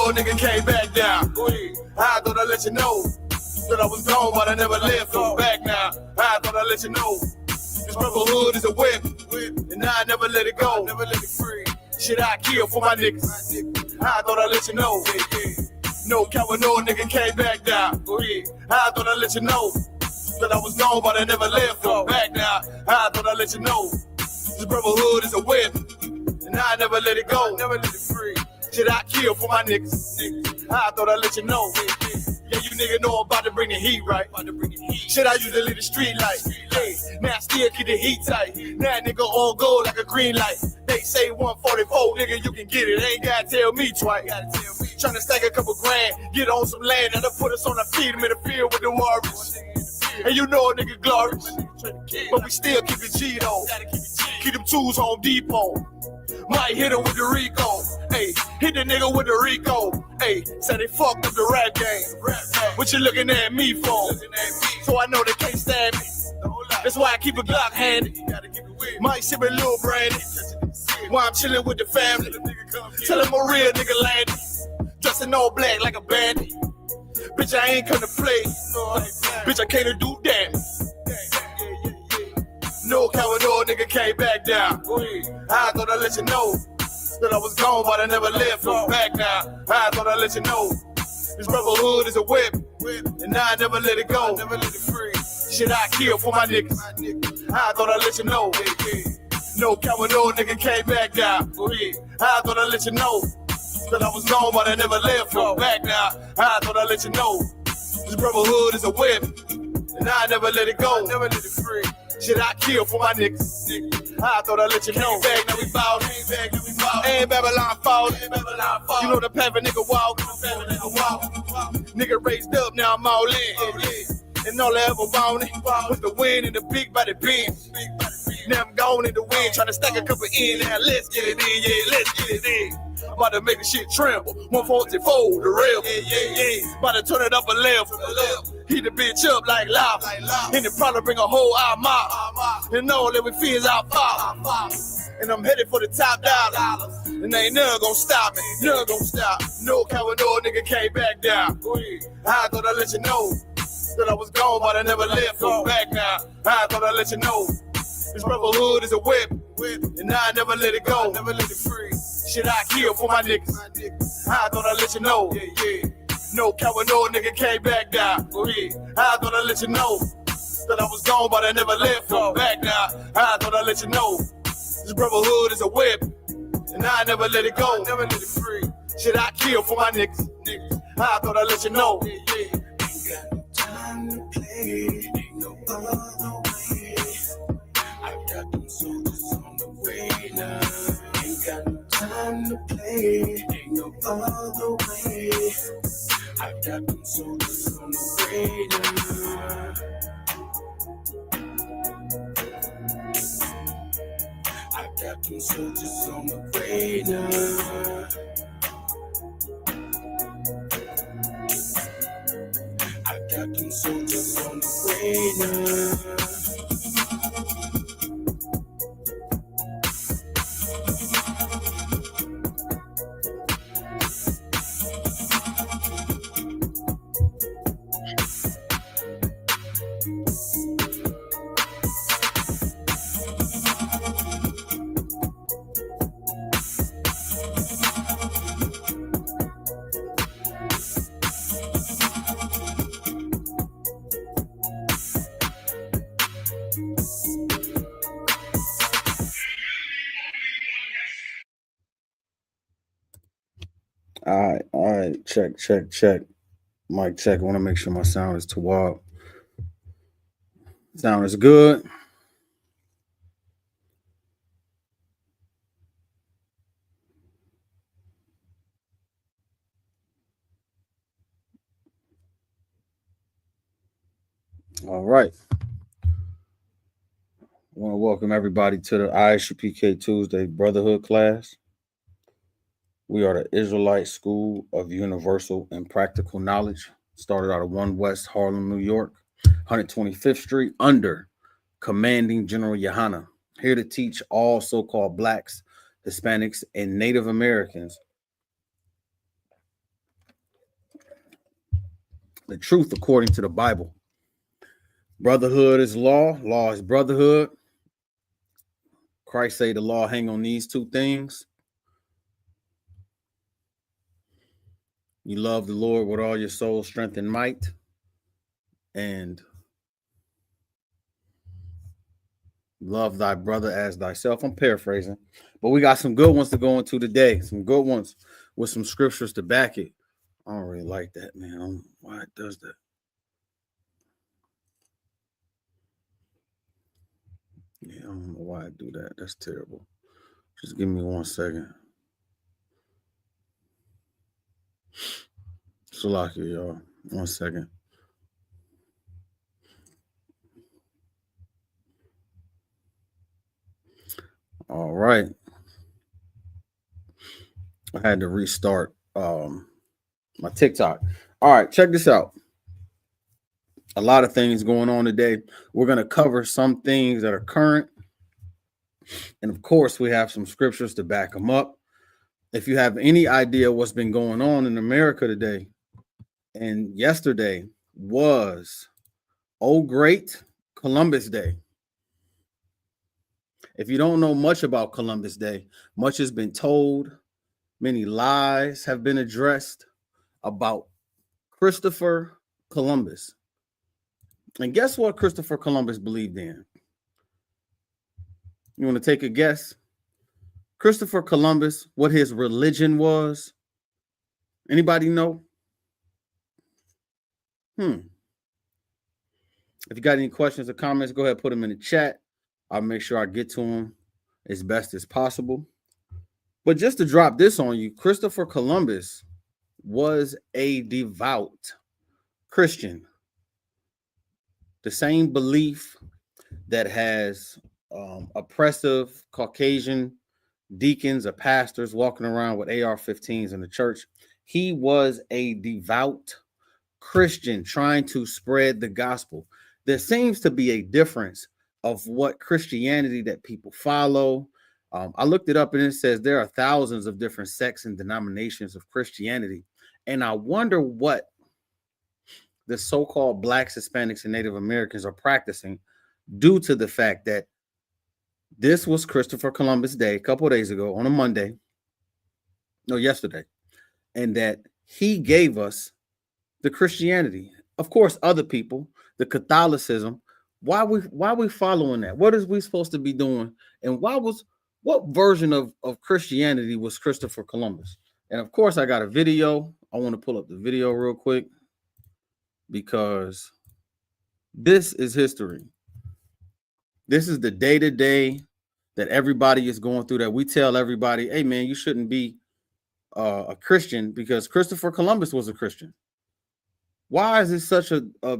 door, nigga came back down. I thought I'd let you know that I was gone, but I never left. Go back now. I thought I'd let you know this brotherhood is a whip, and I never let it go. Never let it free. Shit, I kill for my niggas. I thought I'd let you know. No coward, no nigga came back down. I thought I'd let you know that I was gone, but I never left. Go back now. I thought I'd let you know this brotherhood is a whip, and I never let it go. Never let it free. Shit, I kill for my niggas. I thought I'd let you know. Yeah, you nigga know I'm about to bring the heat, right? Shit, I used to leave the street light. Hey, now I still keep the heat tight. Now nigga on gold like a green light. They say 144, nigga, you can get it. Ain't gotta tell me twice. Tryna stack a couple grand, get on some land, and put us on the feed them in the field with the Warriors. And you know a nigga glorious, but we still keep it G though. Keep them tools Home Depot. Might hit him with the Rico. Hey, hit the nigga with the Rico. Hey, said they fucked up the rap game. What you looking at me for? So I know they can't stand me. That's why I keep a Glock handy. Might sip a little brandy. While I'm chilling with the family. Tell him a real nigga landed. Dressed in all black like a bandit. Bitch, I ain't come to play. Bitch, I came to do damage. No coward, no nigga came back down. I thought I'd let you know that I was gone, but I never left. Go back now. I thought I'd let you know this brotherhood is a whip, and I never let it go. Never let it free. Shit, I kill for my niggas. I thought I'd let you know. No coward, no nigga came back down. I thought I'd let you know that I was gone, but I never left. Go back now. I thought I'd let you know this brotherhood is a whip, and I never let it go. Never let it free. Shit, I kill for my niggas. I thought I'd let you know. Back, now we ballin'. Ain't Babylon falling. You know the path a nigga walk. Nigga raised up, now I'm all in. And all I ever wanted was the win and the big body beams. Now I'm gone in the wind, trying to stack a couple in. Now let's get it in, yeah, let's get it in. About to make the shit tremble. 144, the real. About to turn it up a level. Heat the bitch up like lava. And it probably bring a whole out. And all that we feel is our father. And I'm headed for the top dollar. And ain't none gonna stop me. None gonna stop. No coward, no nigga came back down. I thought I'd let you know that I was gone, but I never left. Go back now. I thought I'd let you know this brotherhood is a whip, and I never let it go. Never let it free. Shit, I kill for my niggas. I thought I'd let you know. No coward, no nigga came back down. I thought I'd let you know that I was gone, but I never left. Go back now. I thought I'd let you know this brotherhood is a whip, and I never let it go. Never let it free. Shit, I kill for my niggas. I thought I'd let you know. Ain't got no time to play. Ain't no other way. I got them soldiers on the way now. Ain't got no time to play. Ain't no other way. I got them soldiers on the way now. I got them soldiers on the way now. I got them soldiers on the way now. All right. Check. Mic check. I want to make sure my sound is too Sound is good. All right. I want to welcome everybody to the ISUPK Tuesday Brotherhood class. We are the Israelite School of Universal and Practical Knowledge. Started out of 1 West Harlem, New York, 125th Street, under Commanding General Yohana. Here to teach all so-called Blacks, Hispanics, and Native Americans the truth according to the Bible. Brotherhood is law. Law is brotherhood. Christ say the law hang on these two things. You love the Lord with all your soul, strength, and might. And love thy brother as thyself. I'm paraphrasing. But we got some good ones to go into today. Some good ones with some scriptures to back it. I don't really like that, man. I don't know why it does that. Yeah, I don't know why I do that. That's terrible. Just give me 1 second. Salakia, y'all. 1 second. All right. I had to restart my TikTok. All right, check this out. A lot of things going on today. We're going to cover some things that are current. And of course, we have some scriptures to back them up. If you have any idea what's been going on in America today, and yesterday was, oh, great Columbus Day. If you don't know much about Columbus Day, much has been told. Many lies have been addressed about Christopher Columbus. And guess what Christopher Columbus believed in? You want to take a guess? Christopher Columbus, what his religion was? Anybody know? If you got any questions or comments, go ahead and put them in the chat. I'll make sure I get to them as best as possible. But just to drop this on you, Christopher Columbus was a devout Christian. The same belief that has oppressive Caucasian deacons or pastors walking around with AR-15s in the church. He was a devout Christian trying to spread the gospel. There seems to be a difference of what Christianity that people follow. I looked it up and it says there are thousands of different sects and denominations of Christianity. And I wonder what the so-called Blacks, Hispanics, and Native Americans are practicing due to the fact that this was Christopher Columbus Day a couple of days ago on a Monday. No, yesterday. And that he gave us the Christianity. Of course, other people, the Catholicism. Why we following that? What is we supposed to be doing? And what version of Christianity was Christopher Columbus? And of course, I got a video. I want to pull up the video real quick because this is history. This is the day-to-day that everybody is going through, that we tell everybody, hey, man, you shouldn't be a Christian because Christopher Columbus was a Christian. Why is it such a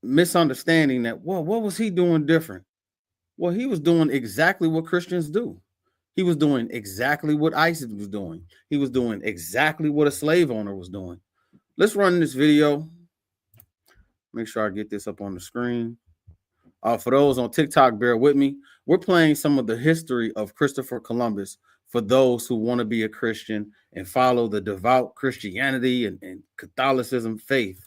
misunderstanding that, well, what was he doing different? Well, he was doing exactly what Christians do. He was doing exactly what ISIS was doing. He was doing exactly what a slave owner was doing. Let's run this video. Make sure I get this up on the screen. For those on TikTok, bear with me. We're playing some of the history of Christopher Columbus for those who want to be a Christian and follow the devout Christianity and Catholicism faith.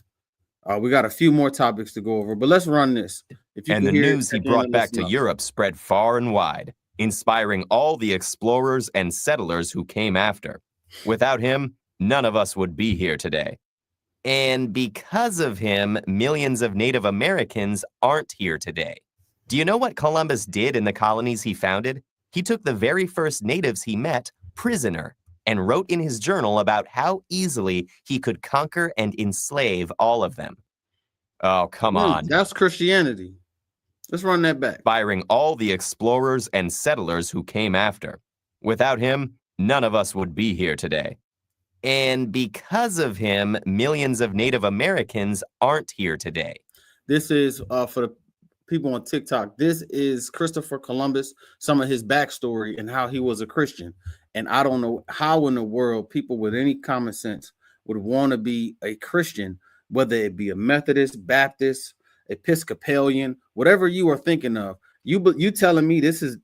We got a few more topics to go over, but let's run this. And the news he brought back to Europe spread far and wide, inspiring all the explorers and settlers who came after. Without him, none of us would be here today. And because of him, millions of Native Americans aren't here today. Do you know what Columbus did in the colonies he founded? He took the very first natives he met prisoner and wrote in his journal about how easily he could conquer and enslave all of them. Oh, come on. That's Christianity. Let's run that back. Inspiring all the explorers and settlers who came after. Without him, none of us would be here today. And because of him, millions of Native Americans aren't here today. This is for the people on TikTok. This is Christopher Columbus, some of his backstory and how he was a Christian. And I don't know how in the world people with any common sense would want to be a Christian, whether it be a Methodist, Baptist, Episcopalian, whatever you are thinking of. You telling me this is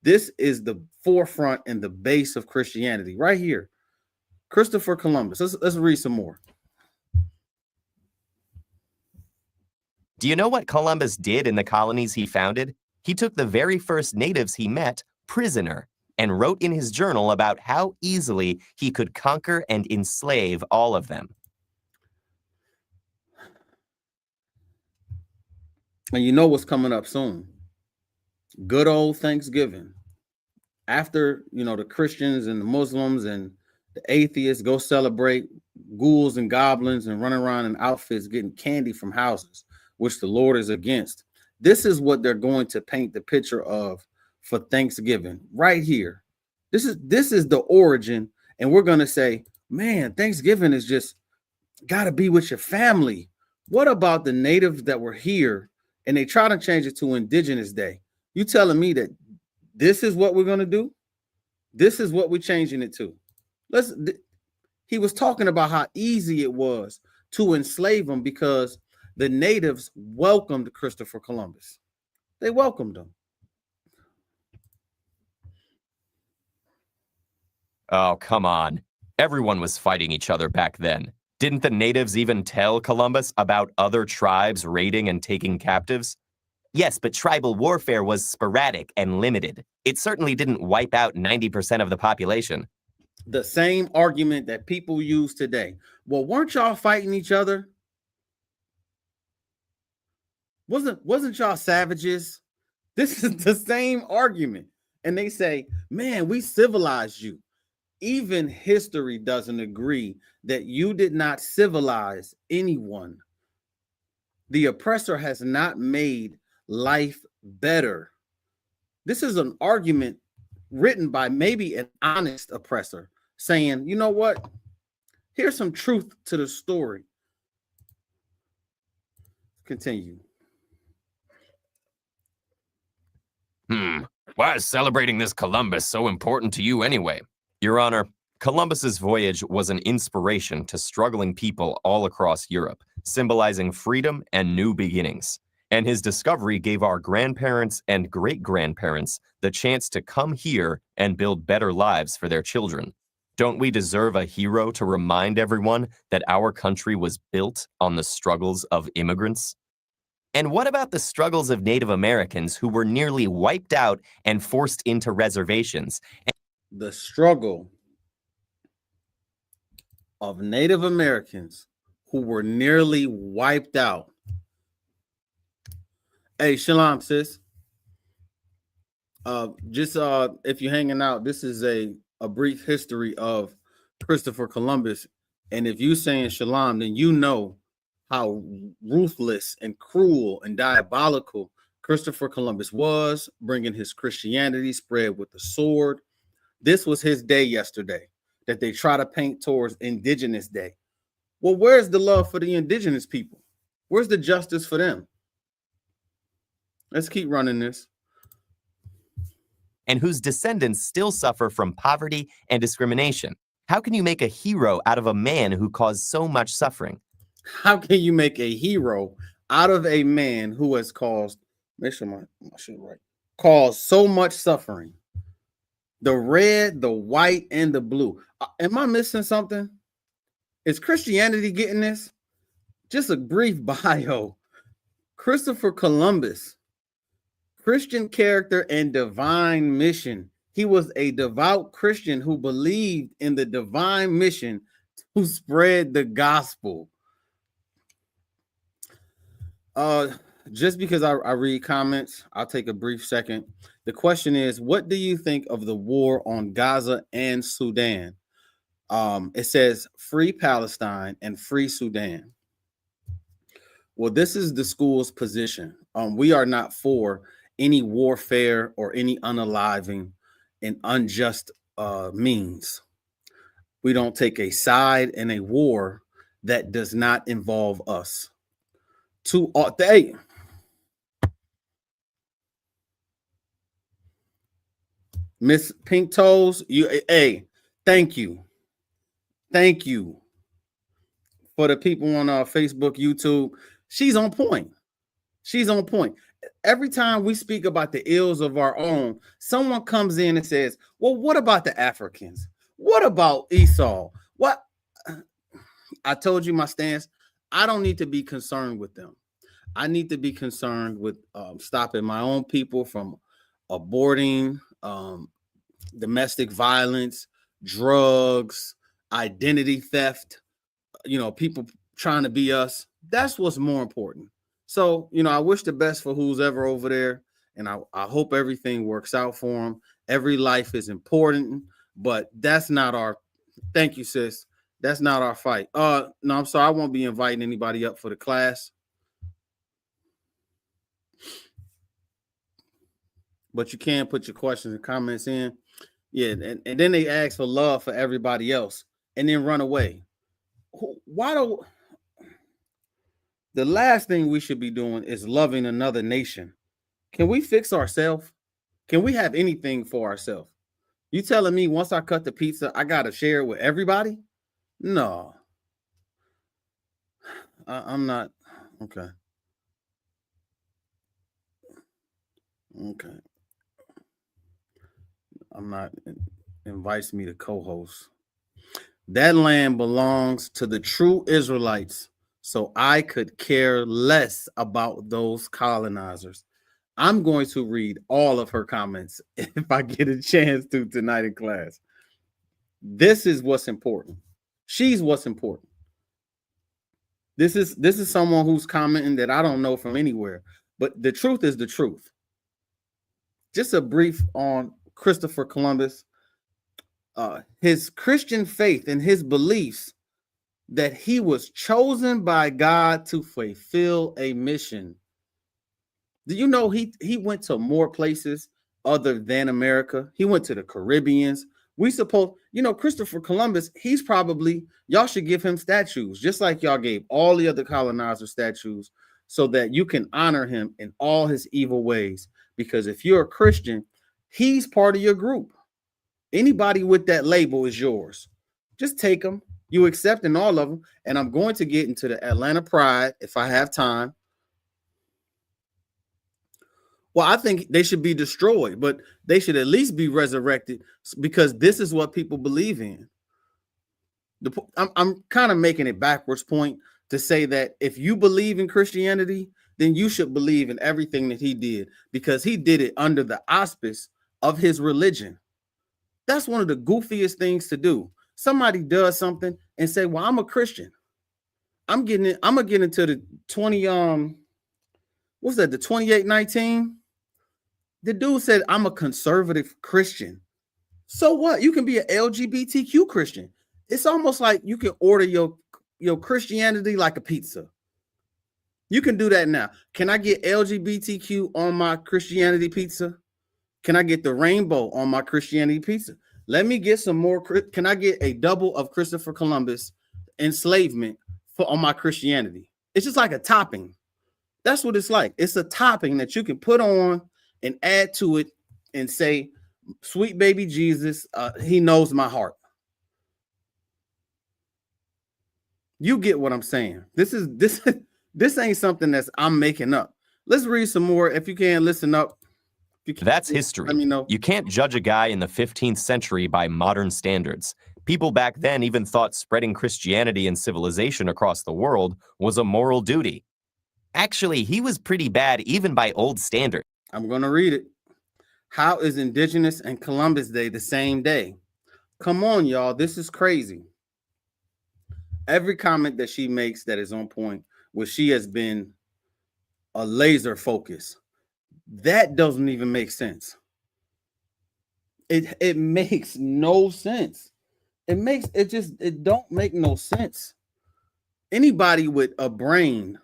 the forefront and the base of Christianity right here. Christopher Columbus. Let's read some more. Do you know what Columbus did in the colonies he founded? He took the very first natives he met prisoner and wrote in his journal about how easily he could conquer and enslave all of them. And you know what's coming up soon? Good old Thanksgiving. After, the Christians and the Muslims and the atheists go celebrate, ghouls and goblins and run around in outfits getting candy from houses, which the Lord is against. This is what they're going to paint the picture of for Thanksgiving right here. This is the origin. And we're going to say, man, Thanksgiving is just got to be with your family. What about the natives that were here and they try to change it to Indigenous Day? You telling me that this is what we're going to do? This is what we're changing it to. He was talking about how easy it was to enslave them because the natives welcomed Christopher Columbus. They welcomed him. Oh, come on. Everyone was fighting each other back then. Didn't the natives even tell Columbus about other tribes raiding and taking captives? Yes, but tribal warfare was sporadic and limited. It certainly didn't wipe out 90% of the population. The same argument that people use today. Well, weren't y'all fighting each other? Wasn't y'all savages? This is the same argument. And they say, man, we civilized you. Even history doesn't agree that you did not civilize anyone. The oppressor has not made life better. This is an argument written by maybe an honest oppressor saying, you know what? Here's some truth to the story. Continue. Why is celebrating this Columbus so important to you anyway? Your Honor, Columbus's voyage was an inspiration to struggling people all across Europe, symbolizing freedom and new beginnings. And his discovery gave our grandparents and great-grandparents the chance to come here and build better lives for their children. Don't we deserve a hero to remind everyone that our country was built on the struggles of immigrants? And what about the struggles of Native Americans who were nearly wiped out and forced into reservations? The struggle of Native Americans who were nearly wiped out. Hey, shalom, sis. If you're hanging out, this is a brief history of Christopher Columbus. And if you're saying shalom, then you know how ruthless and cruel and diabolical Christopher Columbus was, bringing his Christianity spread with the sword. This was his day yesterday that they try to paint towards Indigenous Day. Well, where's the love for the indigenous people? Where's the justice for them? Let's keep running this. And whose descendants still suffer from poverty and discrimination. How can you make a hero out of a man who caused so much suffering? How can you make a hero out of a man who has caused, make sure my shit right, caused so much suffering? The red, the white, and the blue. Am I missing something? Is Christianity getting this? Just a brief bio. Christopher Columbus, Christian character and divine mission. He was a devout Christian who believed in the divine mission to spread the gospel. Just because I read comments, I'll take a brief second. The question is, what do you think of the war on Gaza and Sudan? It says free Palestine and free Sudan. Well, this is the school's position. We are not for any warfare or any unaliving and unjust means. We don't take a side in a war that does not involve us. Miss Pink Toes, thank you for the people on Facebook, YouTube. She's on point. Every time we speak about the ills of our own, someone comes in and says, well, what about the Africans? What about Esau? What? I told you my stance. I don't need to be concerned with them. I need to be concerned with stopping my own people from aborting, domestic violence, drugs, identity theft, people trying to be us. That's what's more important. So, I wish the best for who's ever over there. And I hope everything works out for them. Every life is important, but that's not our, thank you, sis. That's not our fight. No, I'm sorry. I won't be inviting anybody up for the class. But you can put your questions and comments in. Yeah. And then they ask for love for everybody else and then run away. Why do the last thing we should be doing is loving another nation? Can we fix ourselves? Can we have anything for ourselves? You telling me once I cut the pizza, I got to share it with everybody? No. I'm not. Okay. Okay. I'm not. Invites me to co-host. That land belongs to the true Israelites, so I could care less about those colonizers. I'm going to read all of her comments if I get a chance to tonight in class. This is what's important. She's what's important. This is someone who's commenting that I don't know from anywhere, but the truth is the truth. Just a brief on Christopher Columbus. His Christian faith and his beliefs that he was chosen by God to fulfill a mission. Do you know he went to more places other than America? He went to the Caribbeans. Christopher Columbus, he's probably, y'all should give him statues, just like y'all gave all the other colonizers statues, so that you can honor him in all his evil ways. Because if you're a Christian, he's part of your group. Anybody with that label is yours. Just take them. You accepting all of them. And I'm going to get into the Atlanta Pride if I have time. Well, I think they should be destroyed, but they should at least be resurrected because this is what people believe in. I'm kind of making it backwards point to say that if you believe in Christianity, then you should believe in everything that he did because he did it under the auspice of his religion. That's one of the goofiest things to do. Somebody does something and say, well, I'm a Christian. I'm gonna get into the 2819. The dude said, I'm a conservative Christian. So what? You can be an LGBTQ Christian. It's almost like you can order your Christianity like a pizza. You can do that now. Can I get LGBTQ on my Christianity pizza? Can I get the rainbow on my Christianity pizza? Let me get some more. Can I get a double of Christopher Columbus enslavement on my Christianity? It's just like a topping. That's what it's like. It's a topping that you can put on and add to it and say, sweet baby Jesus, he knows my heart. You get what I'm saying. This ain't something that's I'm making up. Let's read some more. If you can, listen up. That's history. Let me know. You can't judge a guy in the 15th century by modern standards. People back then even thought spreading Christianity and civilization across the world was a moral duty. Actually, he was pretty bad even by old standards. I'm going to read it. How is Indigenous and Columbus Day the same day? Come on, y'all. This is crazy. Every comment that she makes that is on point, where she has been a laser focus, that doesn't even make sense. It makes no sense. It don't make no sense. Anybody with a brain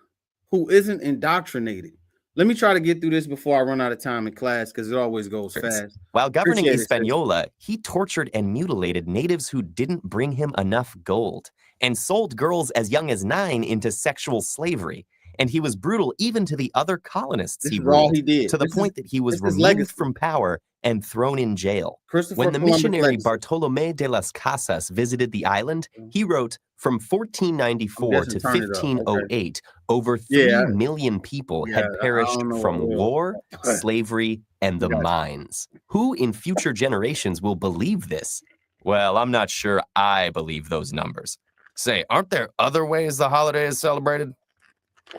who isn't indoctrinated. Let me try to get through this before I run out of time in class because it always goes fast. While governing Hispaniola, he tortured and mutilated natives who didn't bring him enough gold and sold girls as young as 9 into sexual slavery. And he was brutal even to the other colonists he ruled, to the point that he was removed from power and thrown in jail. When the missionary Bartolomé de las Casas visited the island, he wrote, from 1494 to 1508, over 3 million people had perished from war, slavery, and the mines. Who in future generations will believe this? Well, I'm not sure I believe those numbers. Say, aren't there other ways the holiday is celebrated?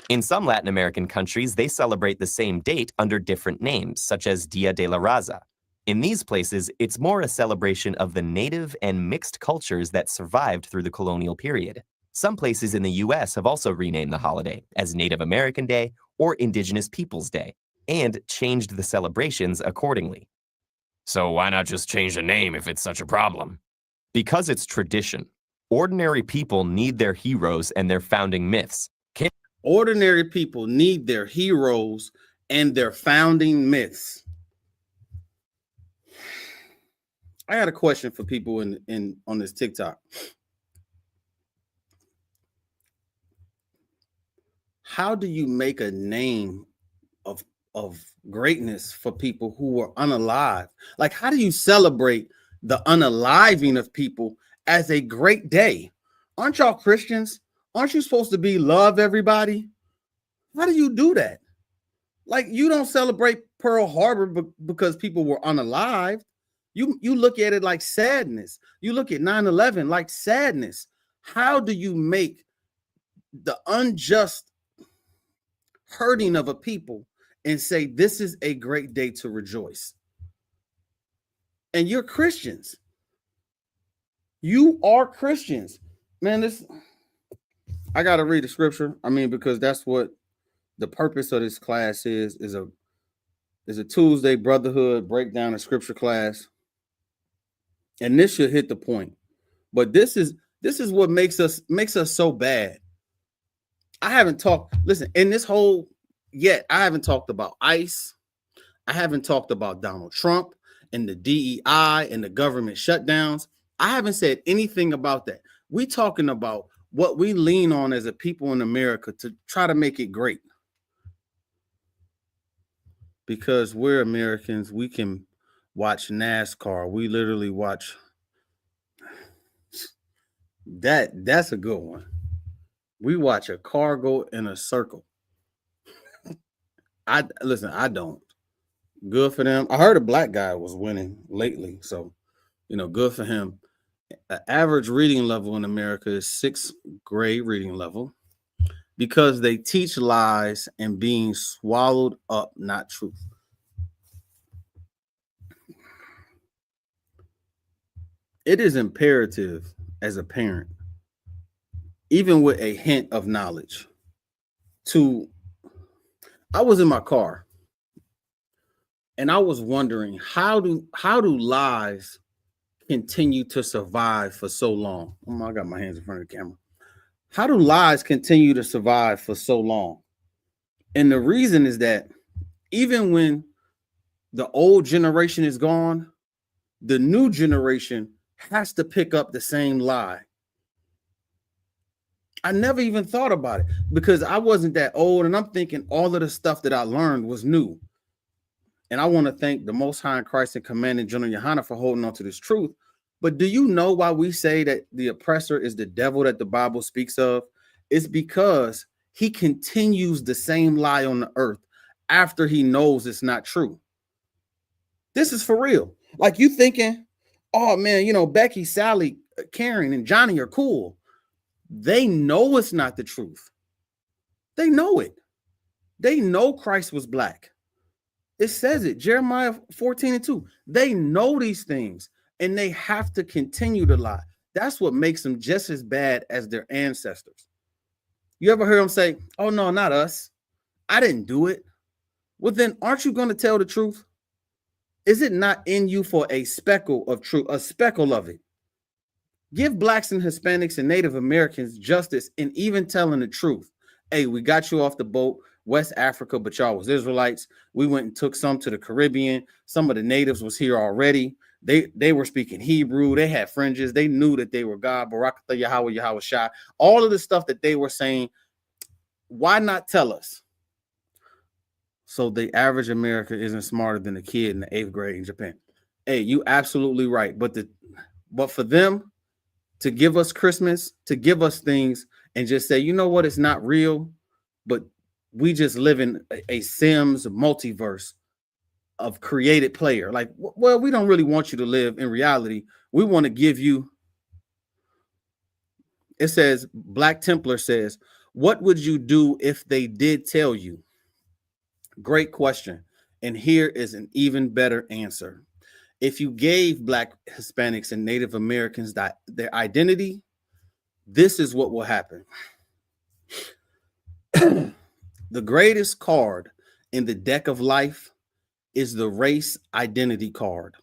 In some Latin American countries, they celebrate the same date under different names, such as Dia de la Raza. In these places, it's more a celebration of the native and mixed cultures that survived through the colonial period. Some places in the US have also renamed the holiday as Native American Day or Indigenous Peoples Day, and changed the celebrations accordingly. So why not just change the name if it's such a problem? Because it's tradition. Ordinary people need their heroes and their founding myths. Ordinary people need their heroes and their founding myths. I got a question for people on this TikTok. How do you make a name of greatness for people who are unalive? Like, how do you celebrate the unaliving of people as a great day? Aren't y'all Christians? Aren't you supposed to be love everybody? How do you do that? Like, you don't celebrate Pearl Harbor because people were unalived. You look at it like sadness. You look at 9/11 like sadness. How do you make the unjust hurting of a people and say this is a great day to rejoice? And you're Christians. You are Christians. Man, I got to read the scripture. I mean, because that's what the purpose of this class is a Tuesday Brotherhood breakdown of scripture class. And this should hit the point. But this is what makes us so bad. I haven't talked, listen, in this whole yet, I haven't talked about ICE. I haven't talked about Donald Trump and the DEI and the government shutdowns. I haven't said anything about that. We're talking about what we lean on as a people in America to try to make it great. Because we're Americans, we can watch NASCAR. We literally watch that. That's a good one. We watch a car go in a circle. I don't. Good for them. I heard a black guy was winning lately, so good for him. The average reading level in America is 6th grade reading level because they teach lies and being swallowed up, not truth. It is imperative as a parent, even with a hint of knowledge, I was in my car and I was wondering how do lies continue to survive for so long? Oh, I got my hands in front of the camera. How do lies continue to survive for so long? And the reason is that even when the old generation is gone, the new generation has to pick up the same lie. I never even thought about it because I wasn't that old, and I'm thinking all of the stuff that I learned was new. And I want to thank the Most High in Christ and Commanding General Yohana for holding on to this truth. But do you know why we say that the oppressor is the devil that the Bible speaks of? It's because he continues the same lie on the earth after he knows it's not true. This is for real. Like, you thinking, oh man, Becky, Sally, Karen, and Johnny are cool. They know it's not the truth. They know it. They know Christ was black. It says it, Jeremiah 14:2. They know these things and they have to continue to lie. That's what makes them just as bad as their ancestors. You ever hear them say, oh no, not us. I didn't do it. Well, then aren't you going to tell the truth? Is it not in you for a speckle of truth, a speckle of it? Give blacks and Hispanics and Native Americans justice in even telling the truth. Hey, we got you off the boat, West Africa, but y'all was Israelites. We went and took some to the Caribbean. Some of the natives was here already. They were speaking Hebrew. They had fringes. They knew that they were God, Barakatha Yahweh, Yahweh Shai. All of the stuff that they were saying, why not tell us? So the average American isn't smarter than a kid in the 8th grade in Japan. Hey, you absolutely right. But for them to give us Christmas, to give us things and just say, you know what, it's not real, but we just live in a Sims multiverse of created player. Like, well, we don't really want you to live in reality. We want to give you, it says, Black Templar says, What would you do if they did tell you? Great question. And here is an even better answer. If you gave Black, Hispanics, and Native Americans their identity, this is what will happen. The greatest card in the deck of life is the race identity card.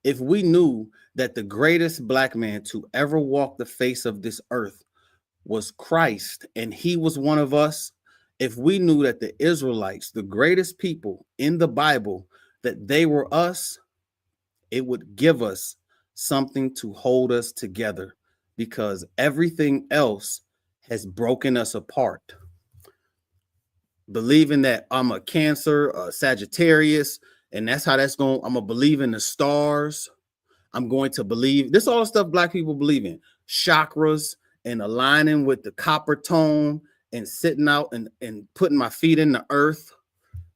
If we knew that the greatest Black man to ever walk the face of this earth was Christ, and he was one of us, if we knew that the Israelites, the greatest people in the Bible, that they were us, it would give us something to hold us together, because everything else has broken us apart. Believing that I'm a Cancer, a Sagittarius, and that's how that's going. I'm going to believe in the stars. I'm going to believe this, all the stuff Black people believe in, chakras and aligning with the copper tone and sitting out and putting my feet in the earth.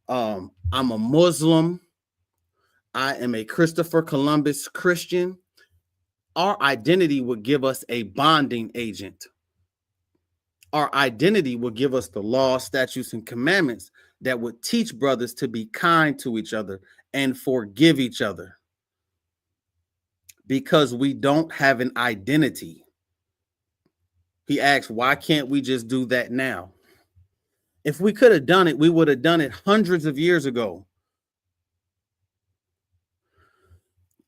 I'm a Muslim. I am a Christopher Columbus Christian. Our identity would give us a bonding agent. Our identity will give us the laws, statutes, and commandments that would teach brothers to be kind to each other and forgive each other. Because we don't have an identity. He asks, why can't we just do that now? If we could have done it, we would have done it hundreds of years ago.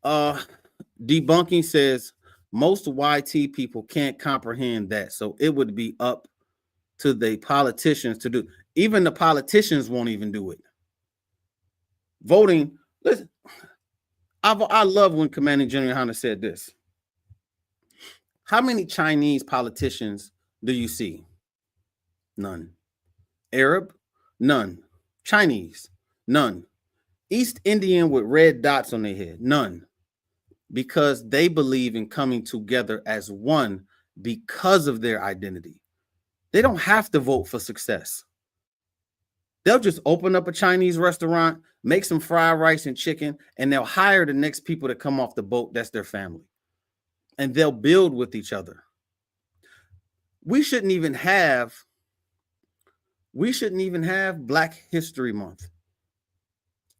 Debunking says most YT people can't comprehend that, so it would be up to the politicians to do. Even the politicians won't even do it. Voting, listen, I love when Commanding General Hunter said this. How many Chinese politicians do you see? None. Arab? None. Chinese? None. East Indian with red dots on their head? None. Because they believe in coming together as one because of their identity. They don't have to vote for success. They'll just open up a Chinese restaurant, make some fried rice and chicken, and they'll hire the next people to come off the boat. That's their family. And they'll build with each other. We shouldn't even have Black History Month.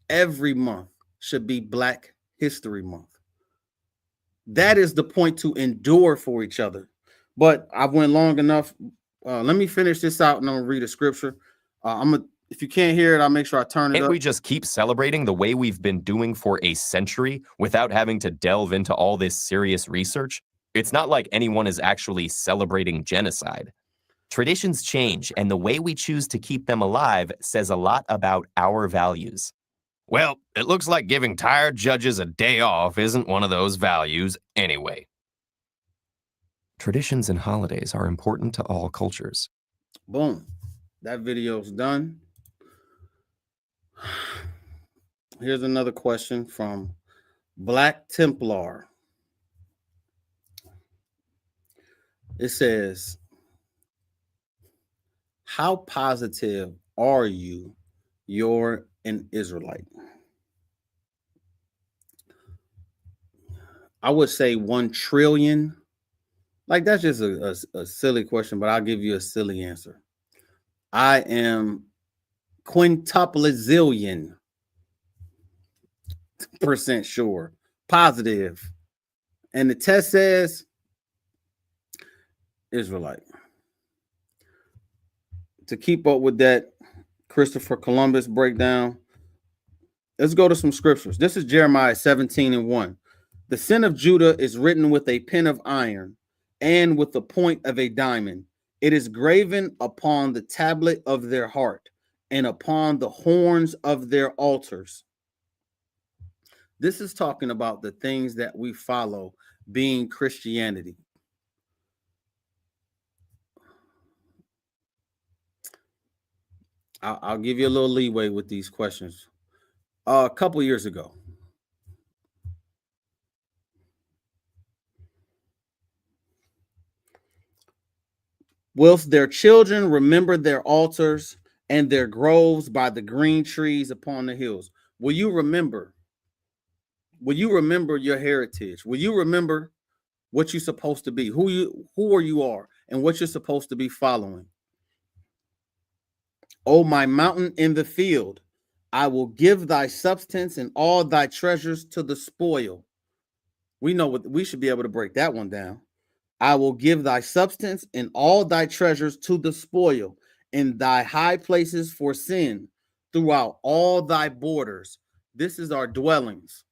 Every month should be Black History Month. That is the point, to endure for each other. But I went long enough. Let me finish this out and I'm gonna read a scripture. If you can't hear it, I'll make sure I turn it up. Can't we just keep celebrating the way we've been doing for a century without having to delve into all this serious research? It's not like anyone is actually celebrating genocide. Traditions change, and the way we choose to keep them alive says a lot about our values. Well, it looks like giving tired judges a day off isn't one of those values anyway. Traditions and holidays are important to all cultures. Boom. That video's done. Here's another question from Black Templar. It says, how positive are you? You're an Israelite. I would say 1 trillion. Like, that's just a silly question, but I'll give you a silly answer. I am quintuplicillion % sure, positive. And the test says Israelite. To keep up with that Christopher Columbus breakdown, let's go to some scriptures. This is Jeremiah 17:1. The sin of Judah is written with a pen of iron and with the point of a diamond. It is graven upon the tablet of their heart and upon the horns of their altars. This is talking about the things that we follow being Christianity. I'll give you a little leeway with these questions. A couple years ago, whilst their children remember their altars and their groves by the green trees upon the hills. Will you remember? Will you remember your heritage? Will you remember what you're supposed to be? Who you are, and what you're supposed to be following. O my mountain in the field, I will give thy substance and all thy treasures to the spoil. We know what we should be able to break that one down. I will give thy substance and all thy treasures to the spoil, in thy high places for sin, throughout all thy borders. This is our dwellings,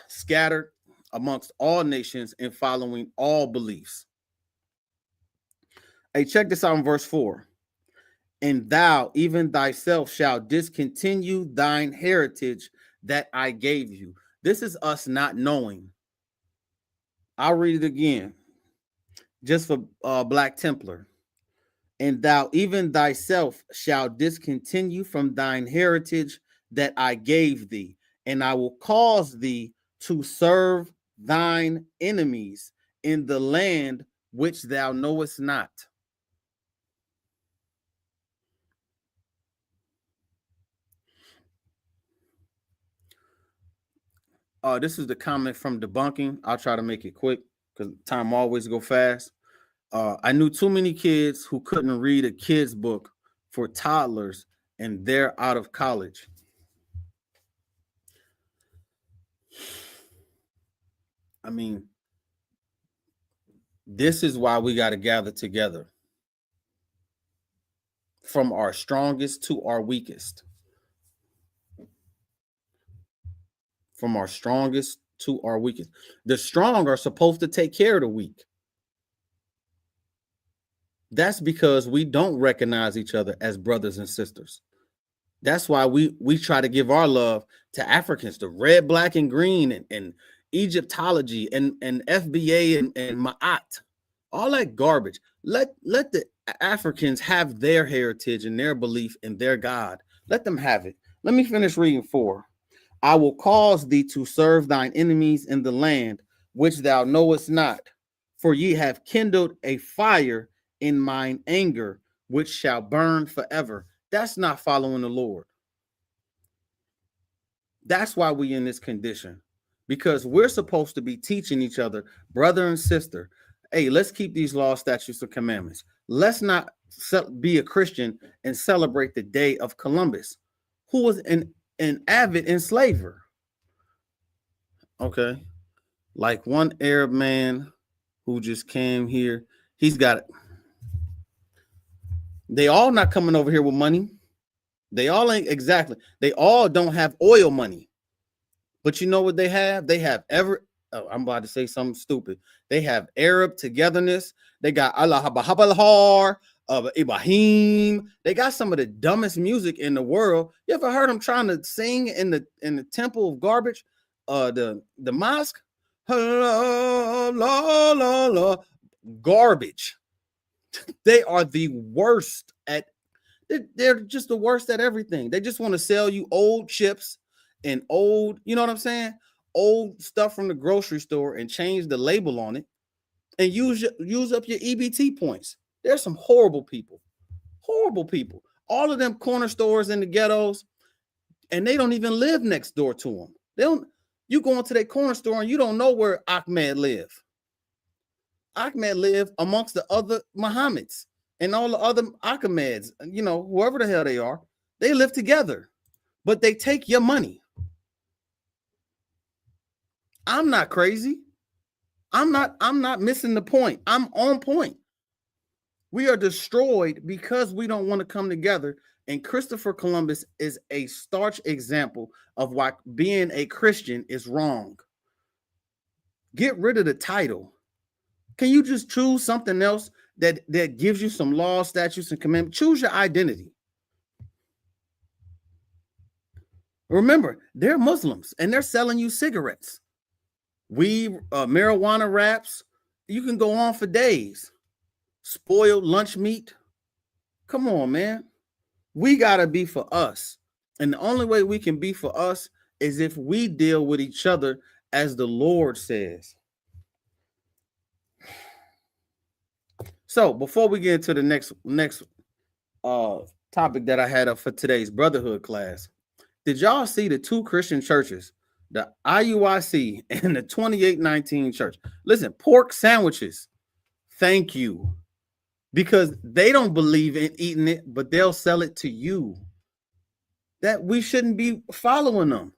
scattered amongst all nations and following all beliefs. Hey, check this out in verse 4. And thou, even thyself, shall discontinue thine heritage that I gave you. This is us not knowing. I'll read it again, just for Black Templar. And thou, even thyself, shall discontinue from thine heritage that I gave thee, and I will cause thee to serve thine enemies in the land which thou knowest not. This is the comment from Debunking. I'll try to make it quick because time always go fast. I knew too many kids who couldn't read a kid's book for toddlers, and they're out of college. I mean, this is why we got to gather together, from our strongest to our weakest. From our strongest to our weakest. The strong are supposed to take care of the weak. That's because we don't recognize each other as brothers and sisters. That's why we try to give our love to Africans, to red, black, and green, and Egyptology, and FBA, and Ma'at, all that garbage. Let the Africans have their heritage and their belief in their God. Let them have it. Let me finish reading 4. I will cause thee to serve thine enemies in the land which thou knowest not, for ye have kindled a fire in mine anger, which shall burn forever. That's not following the Lord. That's why we in this condition, because we're supposed to be teaching each other, brother and sister, hey, let's keep these laws, statutes, and commandments. Let's not be a Christian and celebrate the day of Columbus, who was an avid enslaver. Okay. Like one Arab man who just came here, he's got it. They all not coming over here with money. They all ain't exactly. They all don't have oil money. But you know what they have? They have I'm about to say something stupid. They have Arab togetherness. They got Allah Habalhar, Ibrahim. They got some of the dumbest music in the world. You ever heard them trying to sing in the temple of garbage? The mosque? La, la, la, la. Garbage. They are the worst at. They're just the worst at everything. They just want to sell you old chips and old, you know what I'm saying? Old stuff from the grocery store and change the label on it and use up your EBT points. There's some horrible people. All of them corner stores in the ghettos, and they don't even live next door to them. You go into their corner store and you don't know where Ahmed live. Ahmed live amongst the other Muhammads and all the other Ahmeds, you know, whoever the hell they are. They live together, but they take your money. I'm not crazy. I'm not missing the point. I'm on point. We are destroyed because we don't want to come together. And Christopher Columbus is a starch example of why being a Christian is wrong. Get rid of the title. Can you just choose something else that gives you some laws, statutes, and commandments? Choose your identity. Remember, they're Muslims and they're selling you cigarettes, weed, marijuana wraps. You can go on for days. Spoiled lunch meat. Come on, man. We got to be for us. And the only way we can be for us is if we deal with each other as the Lord says. So before we get into the next topic that I had up for today's Brotherhood class, did y'all see the two Christian churches, the IUIC and the 2819 church? Listen, pork sandwiches Thank you. Because they don't believe in eating it, but they'll sell it to you. That we shouldn't be following them.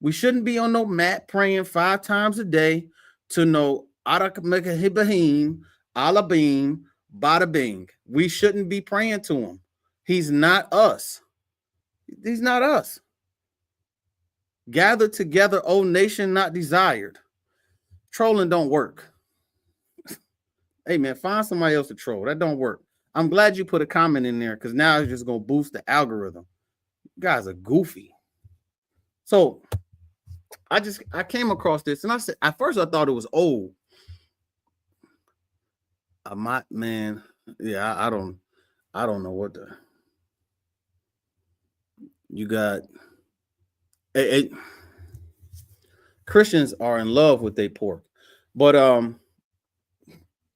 We shouldn't be on no mat praying 5 times a day to no Arakmekahibahim, Alabim, Bada Bing. We shouldn't be praying to him. He's not us. He's not us. Gather together, O nation not desired. Trolling don't work. Hey, man, find somebody else to troll. That don't work. I'm glad you put a comment in there because now it's just going to boost the algorithm. You guys are goofy. So I came across this and I said, at first I thought it was old. I don't know what the, you got. Christians are in love with their pork. But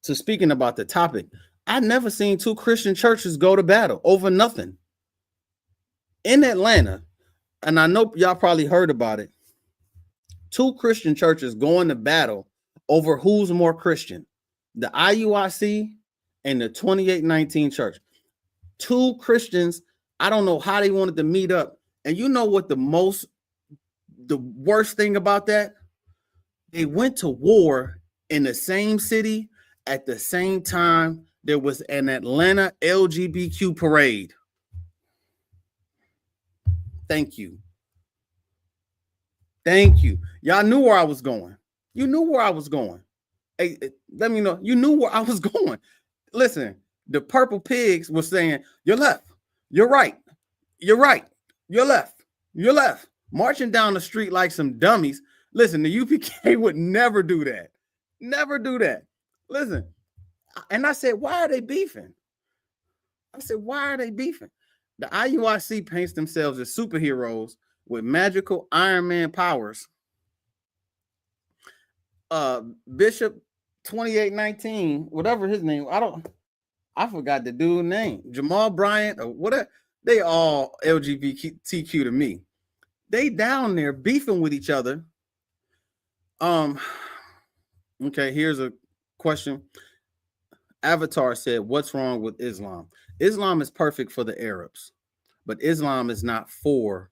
so speaking about the topic, I never seen 2 Christian churches go to battle over nothing. In Atlanta, and I know y'all probably heard about it, 2 Christian churches going to battle over who's more Christian, the IUIC and the 2819 church. 2 Christians, I don't know how they wanted to meet up. And you know what the worst thing about that? They went to war in the same city at the same time there was an Atlanta LGBTQ parade. Thank you. Thank you. Y'all knew where I was going. You knew where I was going. Hey, let me know. You knew where I was going. Listen, the purple pigs were saying, you're left, you're right, you're right, you're left, you're left. Marching down the street like some dummies. Listen, the UPK would never do that. Never do that. Listen. And I said, why are they beefing? I said, why are they beefing? The IUIC paints themselves as superheroes with magical Iron Man powers. Bishop 2819, whatever his name, I forgot the dude's name. Jamal Bryant or whatever. They all LGBTQ to me. They down there beefing with each other. Okay, here's a question. Avatar said, what's wrong with Islam? Islam is perfect for the Arabs, but Islam is not for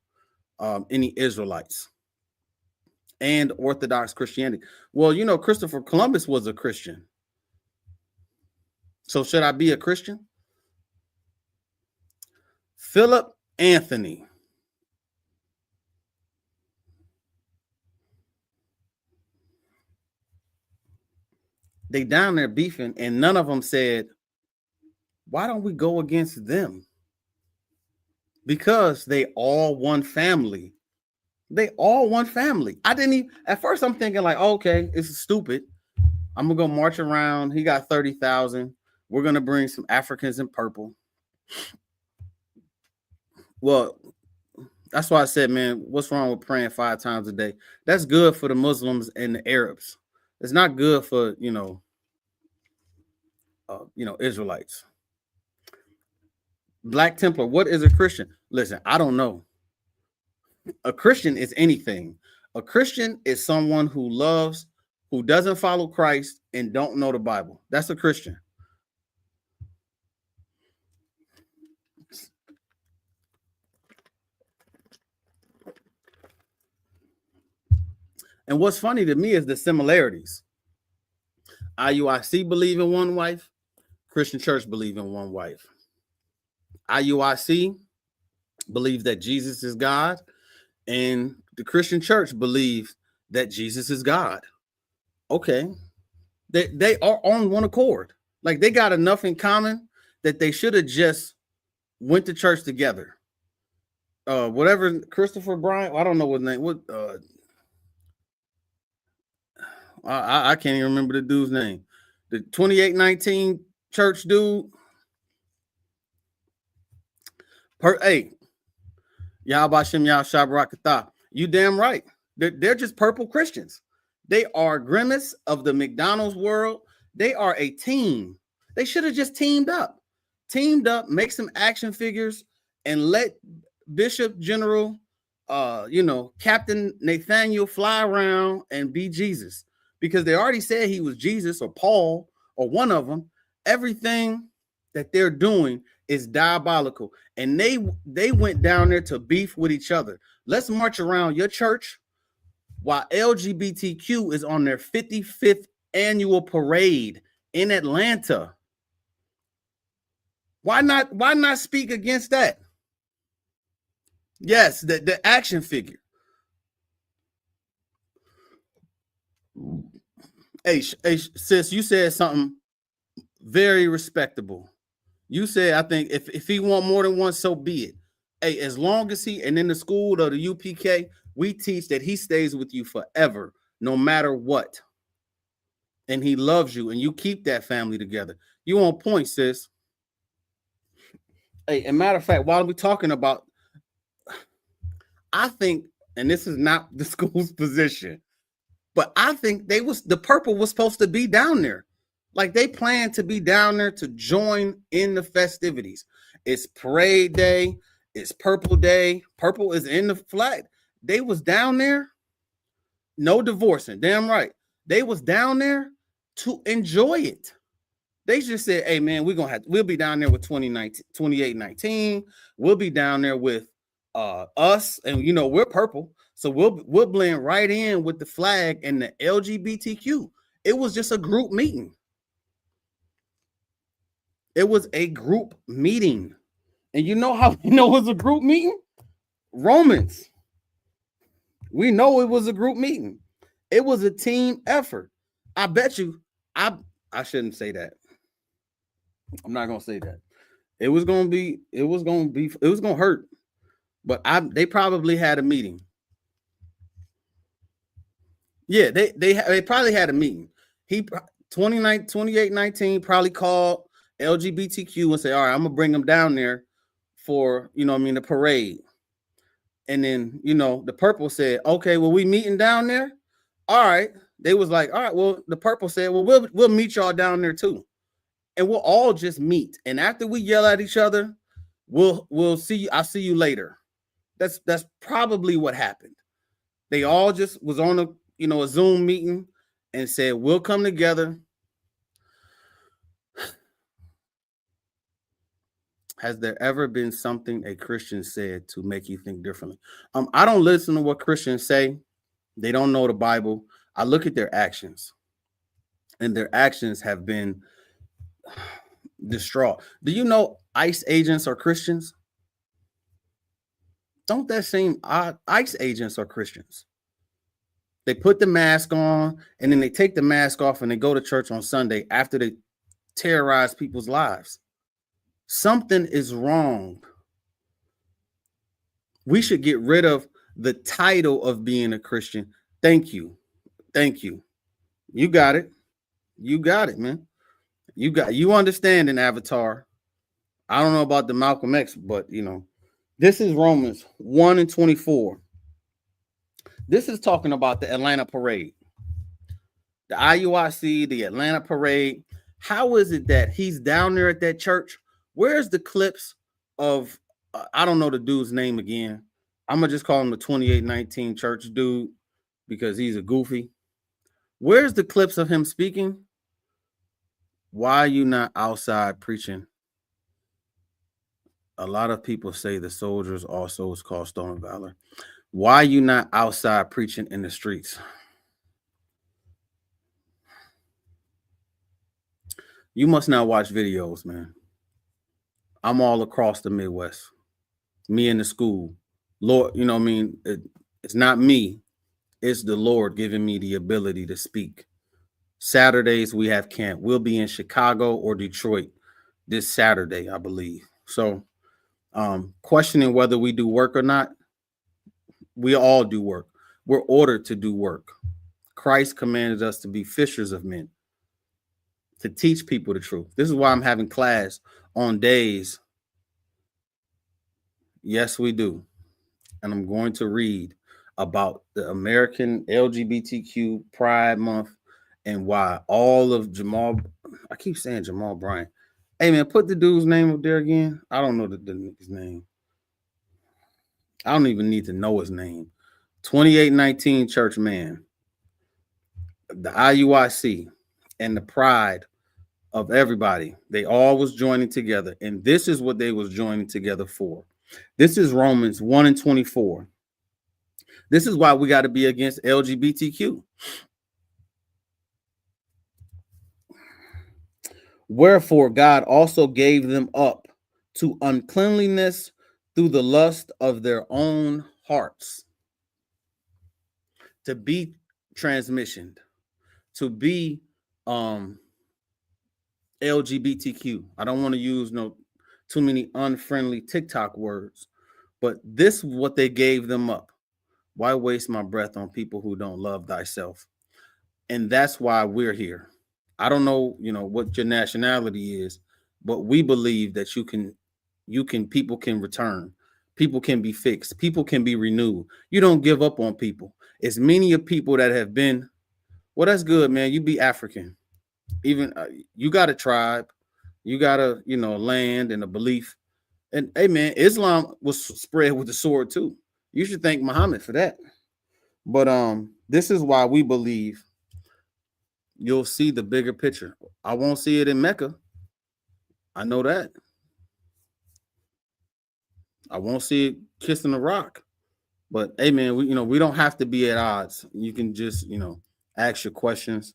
any Israelites and Orthodox Christianity. Well, you know, Christopher Columbus was a Christian. So should I be a Christian? Philip Anthony. They down there beefing, and none of them said, why don't we go against them? Because they all one family. They all one family. I didn't even, at first I'm thinking like, okay, it's stupid. I'm gonna go march around. He got 30,000. We're gonna bring some Africans in purple. Well, that's why I said, man, what's wrong with praying 5 times a day? That's good for the Muslims and the Arabs. It's not good for, Israelites. Black Templar, what is a Christian? Listen, I don't know. A Christian is anything. A Christian is someone who loves, who doesn't follow Christ and don't know the Bible. That's a Christian. And what's funny to me is the similarities. IUIC believe in one wife. Christian Church believe in one wife. IUIC believes that Jesus is God, and the Christian Church believes that Jesus is God. Okay. They are on one accord. Like they got enough in common that they should have just went to church together. Whatever Christopher Bryant, I don't know what name. What I can't even remember the dude's name. The 2819 church dude. Hey, Yahbashim Yahshabrakatah. You damn right. They're just purple Christians. They are Grimace of the McDonald's world. They are a team. They should have just teamed up, make some action figures, and let Bishop General, Captain Nathaniel fly around and be Jesus, because they already said he was Jesus or Paul or one of them. Everything that they're doing is diabolical. And they went down there to beef with each other. Let's march around your church while LGBTQ is on their 55th annual parade in Atlanta. Why not speak against that? Yes, the action figure. Hey, sis, you said something very respectable. You said, I think if he want more than one, so be it. Hey, as long as and in the school of the UPK, we teach that he stays with you forever, no matter what. And he loves you, and you keep that family together. You on point, sis. Hey, and matter of fact, while we're talking about, I think, and this is not the school's position, but I think the purple was supposed to be down there. Like they planned to be down there to join in the festivities. It's parade day. It's purple day. Purple is in the flag. They was down there. No divorcing. Damn right. They was down there to enjoy it. They just said, hey man, we'll be down there with 2819. We'll be down there with us, and you know, we're purple. So we'll blend right in with the flag and the LGBTQ. It was just a group meeting. It was a group meeting. And you know how we know it was a group meeting? Romans. We know it was a group meeting. It was a team effort. I bet you, I shouldn't say that. I'm not gonna say that. It was gonna hurt. But they probably had a meeting. Yeah, they probably had a meeting. 2819 probably called LGBTQ and say, all right, I'm gonna bring them down there for, the parade. And then, the purple said, okay, well, we meeting down there. All right. They was like, all right, well, the purple said, well, we'll meet y'all down there too. And we'll all just meet. And after we yell at each other, we'll see you. I'll see you later. That's probably what happened. They all just was on a Zoom meeting and said, we'll come together. Has there ever been something a Christian said to make you think differently? I don't listen to what Christians say. They don't know the Bible. I look at their actions, and their actions have been distraught. Do you know ICE agents are Christians? Don't that seem odd? ICE agents are Christians. They put the mask on, and then they take the mask off, and they go to church on Sunday after they terrorize people's lives. Something is wrong. We should get rid of the title of being a Christian. Thank you. You got it. You got it, man. You understand an Avatar. I don't know about the Malcolm X, but this is Romans 1:24. This is talking about the Atlanta parade. The IUIC, the Atlanta parade. How is it that he's down there at that church? Where's the clips of, I don't know the dude's name again. I'm going to just call him the 2819 church dude because he's a goofy. Where's the clips of him speaking? Why are you not outside preaching? A lot of people say the soldiers also is called stolen valor. Why are you not outside preaching in the streets? You must not watch videos, man. I'm all across the Midwest. Me in the school. Lord, it's not me. It's the Lord giving me the ability to speak. Saturdays we have camp. We'll be in Chicago or Detroit this Saturday, I believe. So questioning whether we do work or not, we all do work. We're ordered to do work. Christ commanded us to be fishers of men, to teach people the truth. This is why I'm having class on days. Yes, we do. And I'm going to read about the American LGBTQ Pride Month and why all of I keep saying Jamal Bryant. Hey, man, put the dude's name up there again. I don't know his name. I don't even need to know his name. 2819 church man. The IUIC and the Pride of everybody. They all was joining together, and this is what they was joining together for. This is Romans 1:24. This is why we got to be against LGBTQ. Wherefore God also gave them up to uncleanliness through the lust of their own hearts, to be transmissioned, to be LGBTQ. I don't want to use too many unfriendly TikTok words, but this is what they gave them up. Why waste my breath on people who don't love thyself? And that's why we're here. I don't know, what your nationality is, but we believe that people can return. People can be fixed. People can be renewed. You don't give up on people. As many of people that have been, well, that's good, man. You be African. Even you got a tribe, you got a, land and a belief. And hey, man, Islam was spread with the sword too. You should thank Muhammad for that. But this is why we believe you'll see the bigger picture. I won't see it in Mecca. I know that. I won't see it kissing the rock. But hey, man, we don't have to be at odds. You can just, ask your questions.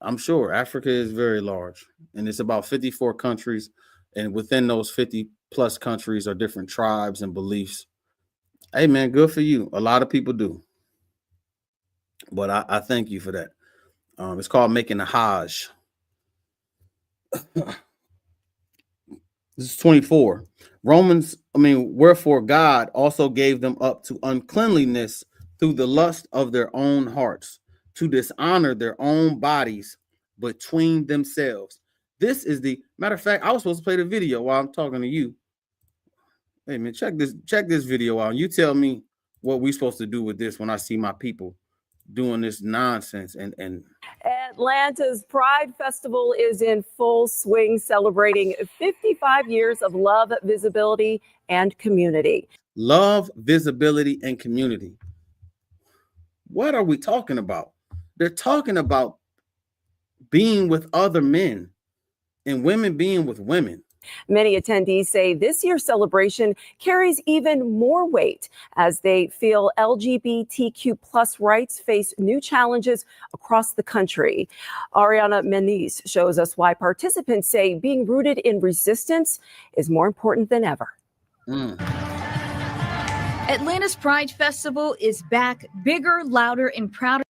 I'm sure Africa is very large, and it's about 54 countries. And within those 50 plus countries are different tribes and beliefs. Hey, man, good for you. A lot of people do. But I thank you for that. It's called making a Hajj. This is 24. Wherefore God also gave them up to uncleanliness through the lust of their own hearts, to dishonor their own bodies between themselves. This is the matter of fact. I was supposed to play the video while I'm talking to you. Hey, man, check this video out. You tell me what we're supposed to do with this when I see my people doing this nonsense. And Atlanta's Pride Festival is in full swing, celebrating 55 years of love, visibility, and community. Love, visibility, and community. What are we talking about? They're talking about being with other men and women being with women. Many attendees say this year's celebration carries even more weight as they feel LGBTQ plus rights face new challenges across the country. Ariana Meniz shows us why participants say being rooted in resistance is more important than ever. Atlanta's Pride Festival is back, bigger, louder, and prouder.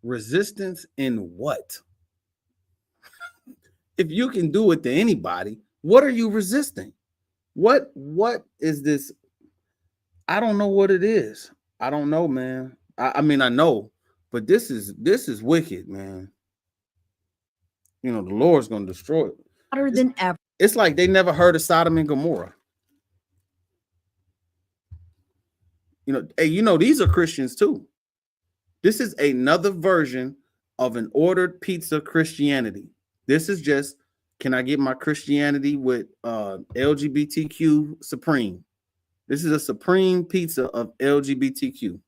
Resistance in what? If you can do it to anybody, what are you resisting? What is this? I don't know what it is. I don't know, man. I mean, I know, but this is wicked, man. The Lord's going to destroy it. Louder than ever. It's like they never heard of Sodom and Gomorrah. These are Christians too. This is another version of an ordered pizza Christianity. This is just, can I get my Christianity with LGBTQ supreme? This is a supreme pizza of LGBTQ.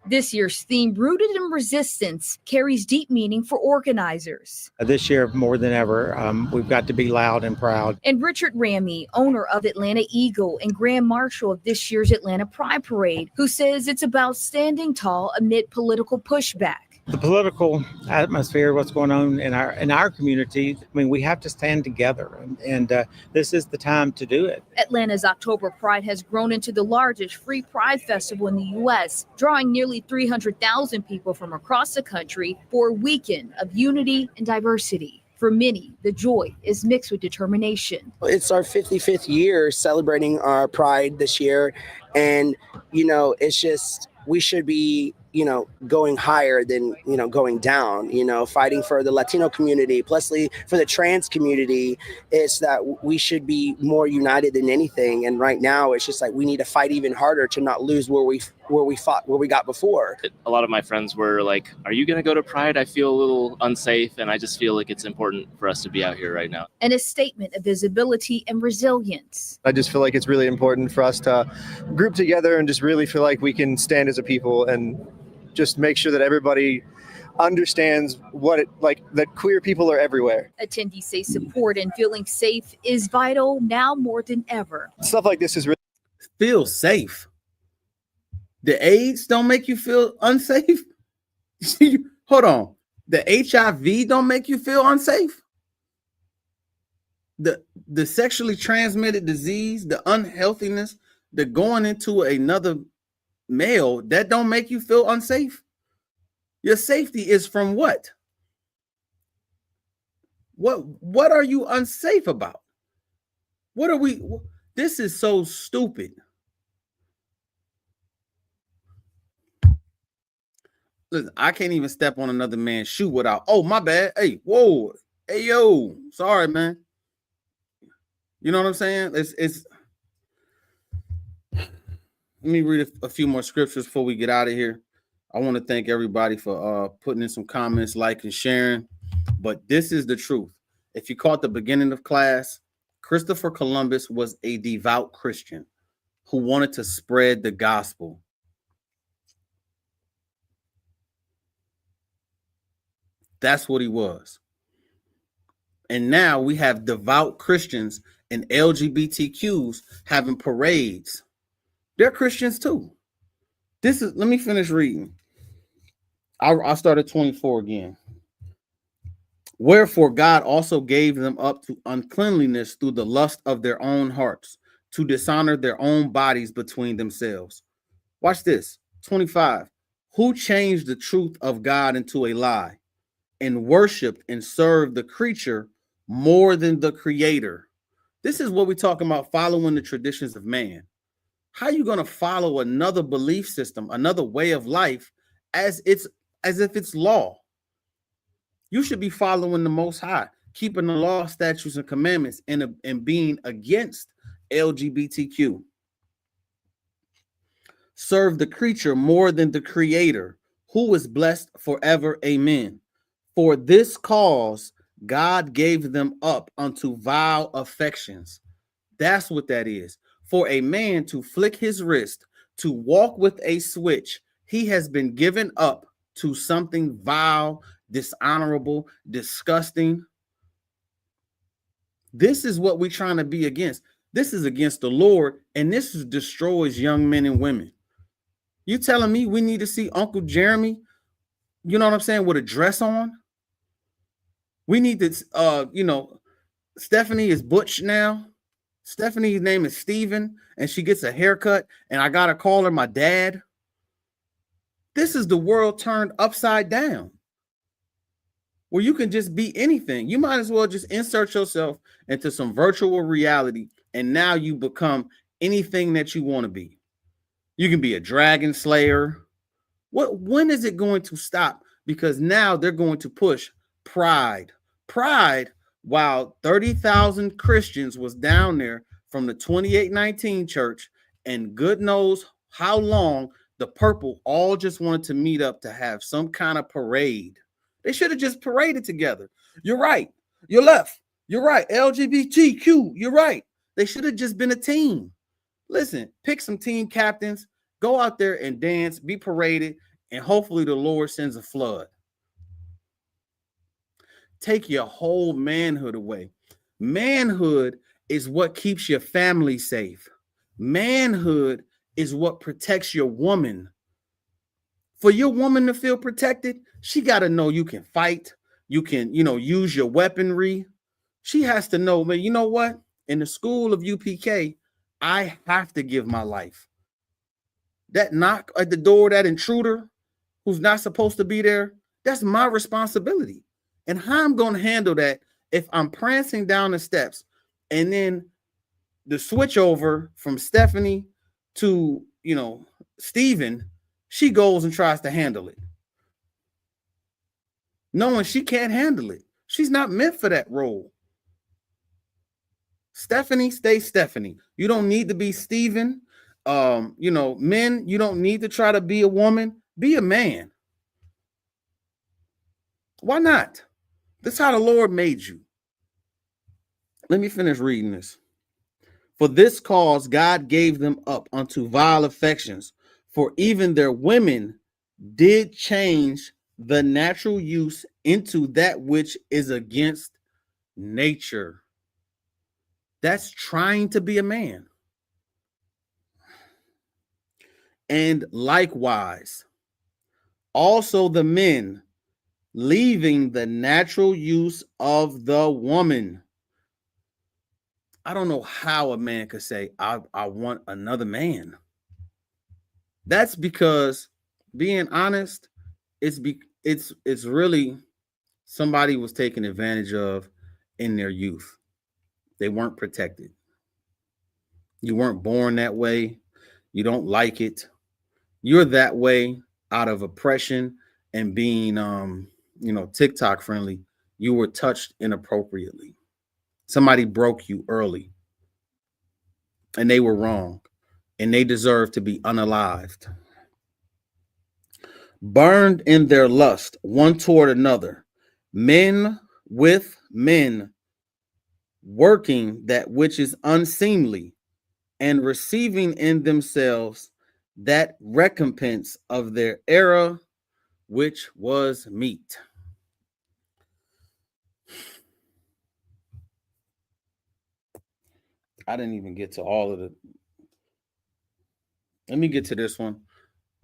This year's theme, Rooted in Resistance, carries deep meaning for organizers. This year, more than ever, we've got to be loud and proud. And Richard Ramey, owner of Atlanta Eagle and Grand Marshal of this year's Atlanta Pride Parade, who says it's about standing tall amid political pushback. The political atmosphere, what's going on in our community, we have to stand together, and this is the time to do it. Atlanta's October Pride has grown into the largest free pride festival in the U.S., drawing nearly 300,000 people from across the country for a weekend of unity and diversity. For many, the joy is mixed with determination. It's our 55th year celebrating our pride this year, and it's just, we should be going higher than, going down, fighting for the Latino community, plus for the trans community. It's that we should be more united than anything. And right now it's just like, we need to fight even harder to not lose where we got before. A lot of my friends were like, are you going to go to Pride? I feel a little unsafe. And I just feel like it's important for us to be out here right now. And a statement of visibility and resilience. I just feel like it's really important for us to group together and just really feel like we can stand as a people and just make sure that everybody understands what it like that queer people are everywhere. Attendees say support and feeling safe is vital now more than ever. Stuff like this is really Feel safe. The AIDS don't make you feel unsafe. Hold on. The HIV don't make you feel unsafe. The sexually transmitted disease, the unhealthiness, the going into another male, that don't make you feel unsafe. Your safety is from what? What are you unsafe about? What are we? This is so stupid. Listen, I can't even step on another man's shoe without, oh, my bad. Hey, whoa. Hey, yo. Sorry, man. You know what I'm saying? It's let me read a few more scriptures before we get out of here. I want to thank everybody for putting in some comments, liking, sharing. But this is the truth. If you caught the beginning of class, Christopher Columbus was a devout Christian who wanted to spread the gospel. That's what he was. And now we have devout Christians and LGBTQs having parades. They're Christians too. Let me finish reading. I'll start at 24 again. Wherefore God also gave them up to uncleanliness through the lust of their own hearts, to dishonor their own bodies between themselves. Watch this. 25. Who changed the truth of God into a lie, and worshiped and served the creature more than the creator. This is what we're talking about, following the traditions of man. How are you going to follow another belief system, another way of life as if it's law? You should be following the Most High, keeping the law, statutes, and commandments, and being against LGBTQ. Serve the creature more than the creator, who is blessed forever. Amen. For this cause, God gave them up unto vile affections. That's what that is. For a man to flick his wrist, to walk with a switch, he has been given up to something vile, dishonorable, disgusting. This is what we're trying to be against. This is against the Lord, and this destroys young men and women. You telling me we need to see Uncle Jeremy, you know what I'm saying, with a dress on? We need to, Stephanie is butch now. Stephanie's name is Steven, and she gets a haircut, and I got to call her my dad. This is the world turned upside down, where you can just be anything. You might as well just insert yourself into some virtual reality, and now you become anything that you want to be. You can be a dragon slayer. When is it going to stop? Because now they're going to push pride. While 30,000 Christians was down there from the 2819 church, and good knows how long, the purple all just wanted to meet up to have some kind of parade. They should have just paraded together. You're right. You're left. You're right. LGBTQ. You're right. They should have just been a team. Listen, pick some team captains, go out there and dance, be paraded, and hopefully the Lord sends a flood. Take your whole manhood away. Manhood is what keeps your family safe. Manhood is what protects your woman. For your woman to feel protected, she got to know you can fight. You can, use your weaponry. She has to know, man, you know what? In the school of UPK, I have to give my life. That knock at the door, that intruder who's not supposed to be there, that's my responsibility. And how I'm going to handle that if I'm prancing down the steps and then the switch over from Stephanie to, Steven, she goes and tries to handle it, knowing she can't handle it. She's not meant for that role. Stephanie, stay Stephanie. You don't need to be Steven. Men, you don't need to try to be a woman. Be a man. Why not? That's how the Lord made you. Let me finish reading this. For this cause God gave them up unto vile affections, for even their women did change the natural use into that which is against nature. That's trying to be a man. And likewise, also the men, leaving the natural use of the woman. I don't know how a man could say, I want another man. That's because, being honest, it's really somebody was taken advantage of in their youth. They weren't protected. You weren't born that way. You don't like it. You're that way out of oppression and being TikTok friendly. You were touched inappropriately. Somebody broke you early and they were wrong and they deserve to be unalived. Burned in their lust one toward another, men with men, working that which is unseemly, and receiving in themselves that recompense of their error, which was meat. I didn't even get to all of it. Let me get to this one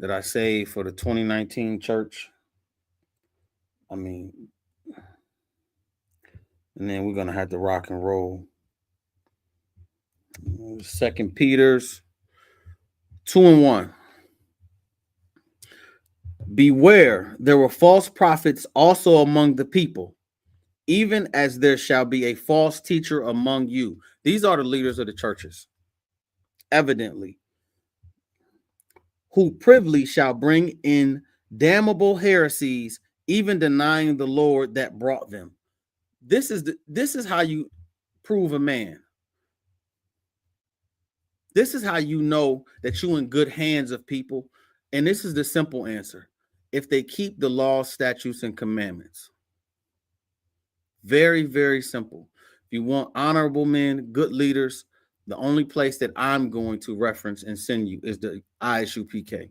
that I saved for the 2019 church. And then we're gonna have to rock and roll. 2 Peter's 2:1. Beware, there were false prophets also among the people, even as there shall be a false teacher among you. These are the leaders of the churches, evidently, who privily shall bring in damnable heresies, even denying the Lord that brought them. This is how you prove a man. This is how you know that you're in good hands of people. And this is the simple answer: if they keep the laws, statutes, and commandments. Very, very simple. If you want honorable men, good leaders, the only place that I'm going to reference and send you is the ISUPK.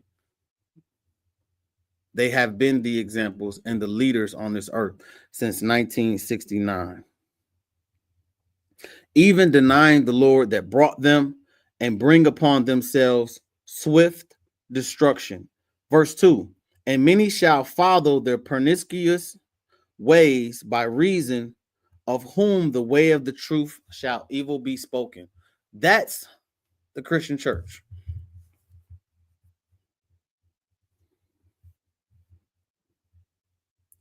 They have been the examples and the leaders on this earth since 1969. Even denying the Lord that brought them, and bring upon themselves swift destruction. Verse 2, and many shall follow their pernicious ways, by reason of whom the way of the truth shall evil be spoken. That's the Christian church.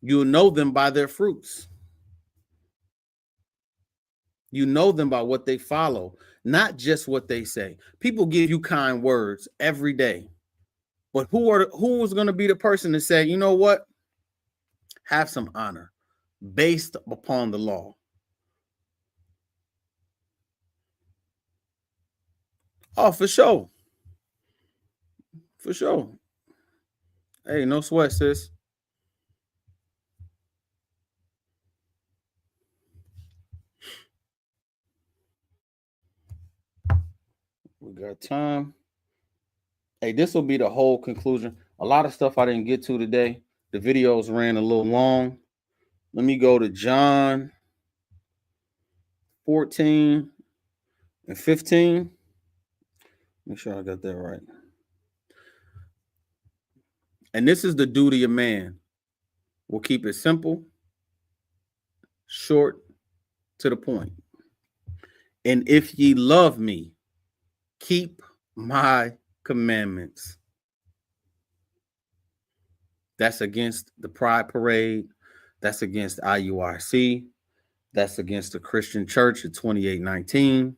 You'll know them by their fruits. You know them by what they follow, not just what they say. People give you kind words every day, but who is going to be the person to say, you know what? Have some honor based upon the law. Oh, for sure. For sure. Hey, no sweat, sis. We got time. Hey, this will be the whole conclusion. A lot of stuff I didn't get to today. The videos ran a little long. Let me go to John 14 and 15. Make sure I got that right. And this is the duty of man. We'll keep it simple, short, to the point. And if ye love me, keep my commandments. That's against the Pride Parade. That's against IUIC. That's against the Christian Church at 2819.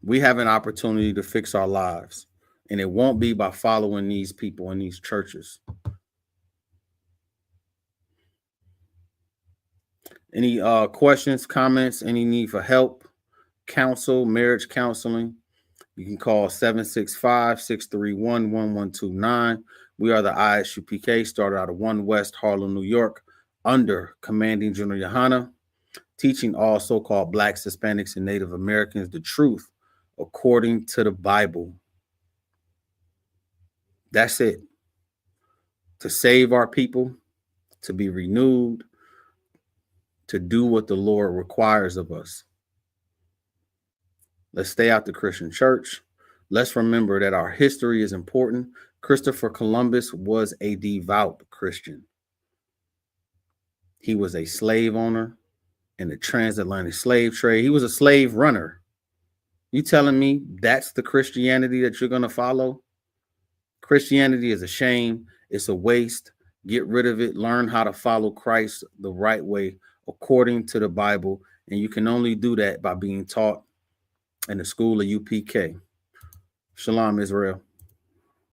We have an opportunity to fix our lives, and it won't be by following these people in these churches. Any questions, comments, any need for help, counsel, marriage counseling, you can call 765-631-1129. We are the ISUPK, started out of 1 West Harlem, New York, under Commanding General Yohana, teaching all so-called Blacks, Hispanics, and Native Americans the truth according to the Bible. That's it. To save our people, to be renewed, to do what the Lord requires of us. Let's stay out the Christian church. Let's remember that our history is important. Christopher Columbus was a devout Christian. He was a slave owner in the transatlantic slave trade. He was a slave runner. You telling me that's the Christianity that you're going to follow? Christianity is a shame. It's a waste. Get rid of it. Learn how to follow Christ the right way according to the Bible. And you can only do that by being taught in the school of UPK. Shalom, Israel.